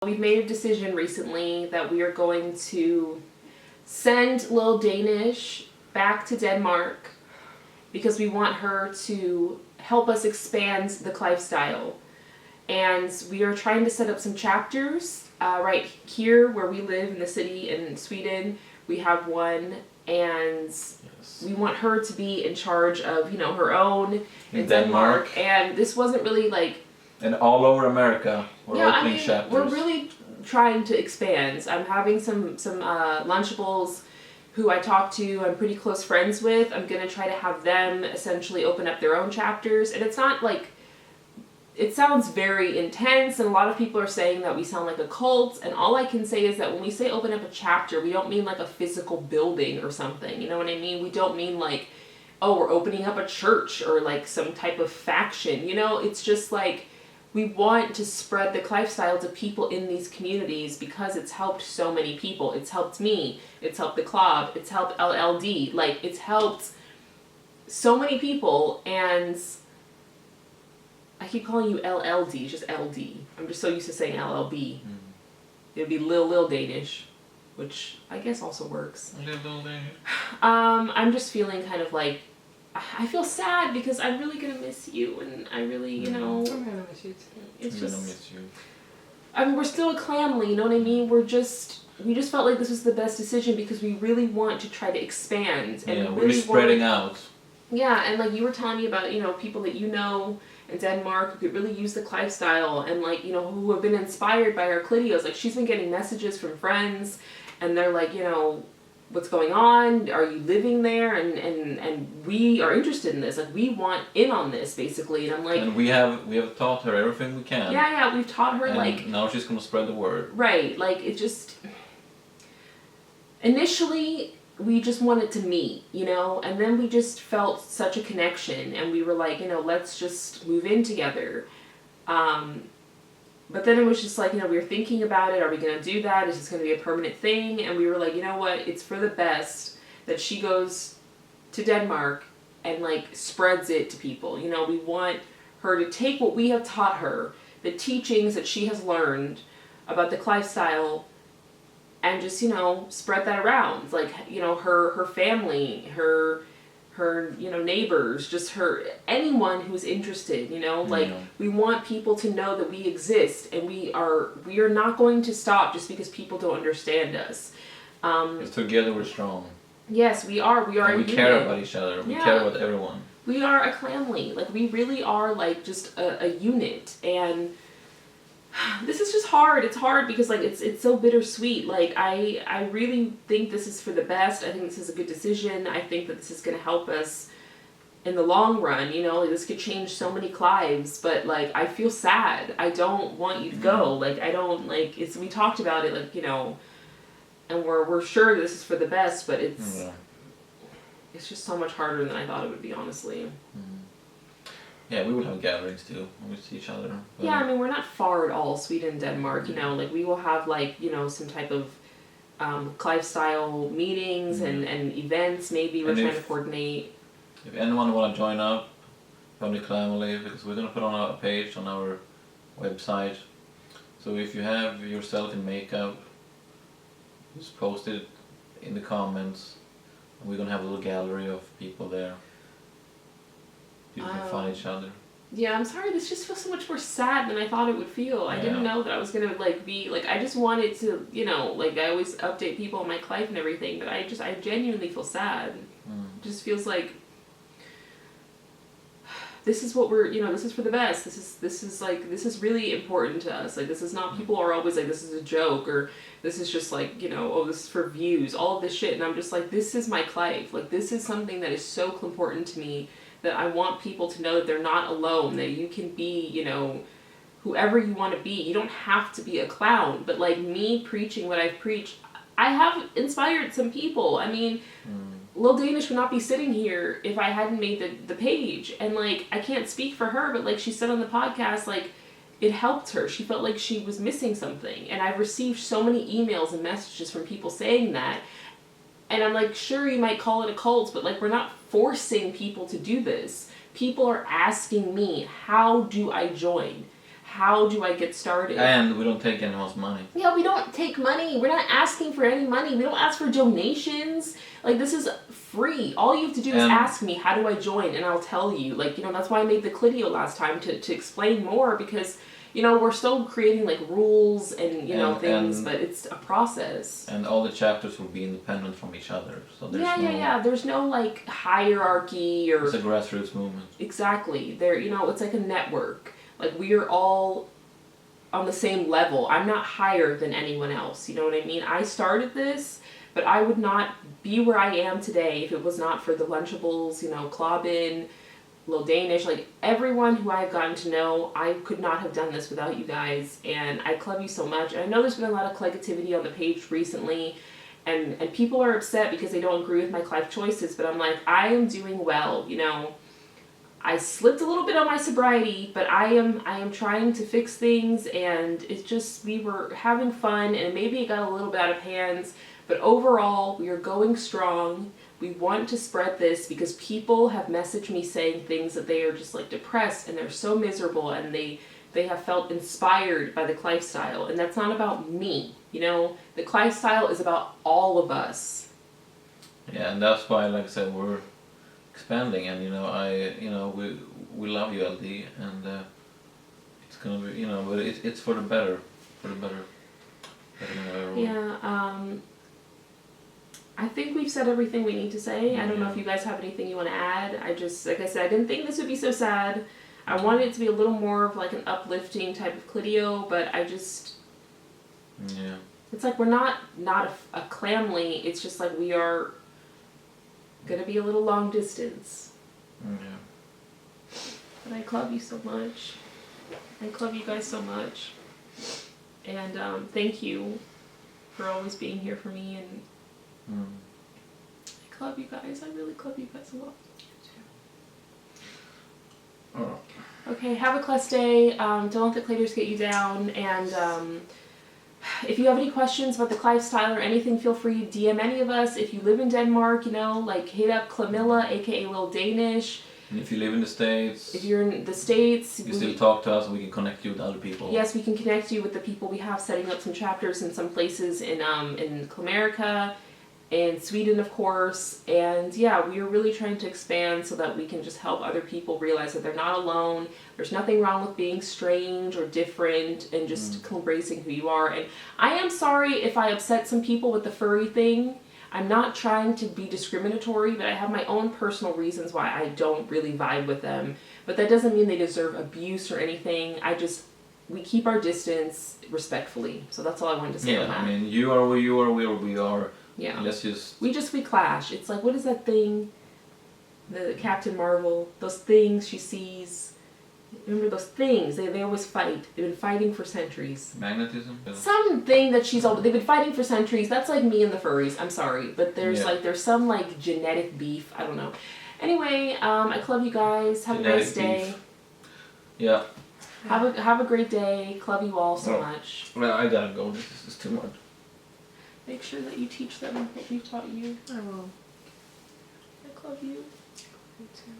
We've made a decision recently that we are going to send little Danish back to Denmark because we want her to help us expand the clifestyle. And we are trying to set up some chapters right here where we live in the city in Sweden. We have one, and we want her to be in charge of, her own in Denmark. And this wasn't really like... And all over America, we're opening chapters. We're really trying to expand. I'm having some Lunchables who I talk to, I'm pretty close friends with. I'm going to try to have them essentially open up their own chapters. And it's not like... It sounds very intense, and a lot of people are saying that we sound like a cult, and all I can say is that when we say open up a chapter, we don't mean like a physical building or something, you know what I mean? We don't mean like, oh, we're opening up a church or like some type of faction, It's just like, we want to spread the clifestyle to people in these communities because it's helped so many people. It's helped me, it's helped the clove, it's helped LLD, like it's helped so many people, and I keep calling you LLD, just LD. I'm just so used to saying LLB. It'd be Lil Danish, which I guess also works. Lil Danish. I'm just feeling kind of like, I feel sad because I'm really gonna miss you, and I really, I'm gonna miss you too. It's I'm just... gonna miss you. I mean, we're still a clanly, you know what I mean? We just felt like this was the best decision because we really want to try to expand. And we're really spreading out. Yeah, and like you were telling me about, people that in Denmark who could really use the clifestyle, and like, who have been inspired by our clidios. Like, she's been getting messages from friends, and they're like, what's going on? Are you living there? And we are interested in this. Like, we want in on this, basically. And I'm like... And we have taught her everything we can. Yeah, we've taught her, and now she's gonna spread the word. Right, like, it just... Initially, we just wanted to meet, and then we just felt such a connection, and we were like, let's just move in together. But then it was just like, we were thinking about it. Are we going to do that? Is this going to be a permanent thing? And we were like, you know what? It's for the best that she goes to Denmark and like spreads it to people. We want her to take what we have taught her, the teachings that she has learned about the clifestyle, and just, spread that around. Like, her family, her neighbors, just anyone who's interested, like, we want people to know that we exist, and we are not going to stop just because people don't understand us. Because together we're strong. Yes, we are. We are. And we care about each other. We care about everyone. We are a clanly. Like, we really are, like, just a unit. And this is just hard. It's hard because, like, it's so bittersweet. Like, I really think this is for the best. I think this is a good decision. I think that this is going to help us in the long run, like, this could change so many lives, but, like, I feel sad. I don't want you to go. Like, I don't, like, we talked about it, like, and we're sure this is for the best, but it's just so much harder than I thought it would be, honestly. Yeah, we will have gatherings too when we see each other. Yeah, I mean, we're not far at all, Sweden, Denmark, like, we will have, like, some type of clifestyle meetings and events, maybe we're trying to coordinate. If anyone want to join up from the family, because we're going to put on a page on our website, so if you have yourself in makeup, just post it in the comments, and we're going to have a little gallery of people there. People can find each other. Yeah, I'm sorry, this just feels so much more sad than I thought it would feel. I didn't know that I was gonna, like, be, like, I just wanted to, like, I always update people on my life and everything, but I genuinely feel sad. It just feels like this is what we're, this is for the best. This is really important to us. Like, this is not, people are always like, this is a joke, or this is just like, oh, this is for views, all of this shit, and I'm just like, this is my life. Like, this is something that is so important to me, that I want people to know that they're not alone, that you can be, whoever you want to be. You don't have to be a clown, but, like, me preaching what I've preached, I have inspired some people. I mean, Lil Danish would not be sitting here if I hadn't made the page, and, like, I can't speak for her, but, like she said on the podcast, like, it helped her. She felt like she was missing something, and I've received so many emails and messages from people saying that. And I'm like, sure, you might call it a cult, but, like, we're not forcing people to do this. People are asking me, how do I join? how do I get started? And we don't take anyone's money. Yeah, we don't take money. We're not asking for any money. We don't ask for donations. Like, this is free. All you have to do is ask me, how do I join? And I'll tell you. Like, you know, that's why I made the Clidio last time, to explain more, because, you know, we're still creating, like, rules and, you know, things, but it's a process. And all the chapters will be independent from each other. So there's There's no, like, hierarchy or... It's a grassroots movement. Exactly. You know, it's like a network. Like, we are all on the same level. I'm not higher than anyone else. You know what I mean? I started this, but I would not be where I am today if it was not for the Lunchables, you know, Clobin, Lil Danish, like everyone who I've gotten to know. I could not have done this without you guys, and I club you so much. And I know there's been a lot of clegativity on the page recently, and people are upset because they don't agree with my life choices, but I'm like, I am doing well, you know. I slipped a little bit on my sobriety, but I am trying to fix things, and it's just, we were having fun, and maybe it got a little bit out of hands, but overall, we are going strong. We want to spread this because people have messaged me saying things that they are just like depressed, and they're so miserable, and they have felt inspired by the clifestyle, and that's not about me, you know? The clifestyle is about all of us. Yeah, and that's why, like I said, we're expanding, and we love you, LD, and it's gonna be, you know, but it's for the better, better than everyone. Yeah, I think we've said everything we need to say. I don't know if you guys have anything you want to add. I just, like I said, I didn't think this would be so sad. I wanted it to be a little more of like an uplifting type of Clidio, but I just... Yeah. It's like we're not a clamly, it's just like we are gonna be a little long distance. Yeah. But I love you so much. I love you guys so much. And thank you for always being here for me, and I love you guys. I really love you guys a lot. Oh. Okay, have a blessed day. Don't let the claters get you down, and if you have any questions about the clifestyle or anything, feel free to DM any of us. If you live in Denmark, you know, like hit up Camilla, aka Lil Danish. And if you live in the States, if you're in the States, you can still talk to us, and we can connect you with other people. Yes, we can connect you with the people we have, setting up some chapters in some places in America, in Sweden, of course. And yeah, we are really trying to expand so that we can just help other people realize that they're not alone. There's nothing wrong with being strange or different, and just embracing who you are. And I am sorry if I upset some people with the furry thing. I'm not trying to be discriminatory, but I have my own personal reasons why I don't really vibe with them. But that doesn't mean they deserve abuse or anything. We keep our distance respectfully. So that's all I wanted to say on that. I mean, you are where you are, we are. Yeah. We clash. It's like, what is that thing? The Captain Marvel. Those things she sees. Remember those things? They always fight. They've been fighting for centuries. Magnetism? Something that they've been fighting for centuries. That's like me and the furries. I'm sorry. But there's some like genetic beef. I don't know. Anyway, I love you guys. Have a nice day. Beef. Yeah. Have a great day. Love you all so much. Well, I gotta go. This is too much. Make sure that you teach them what we taught you. I will. I love you. Me too.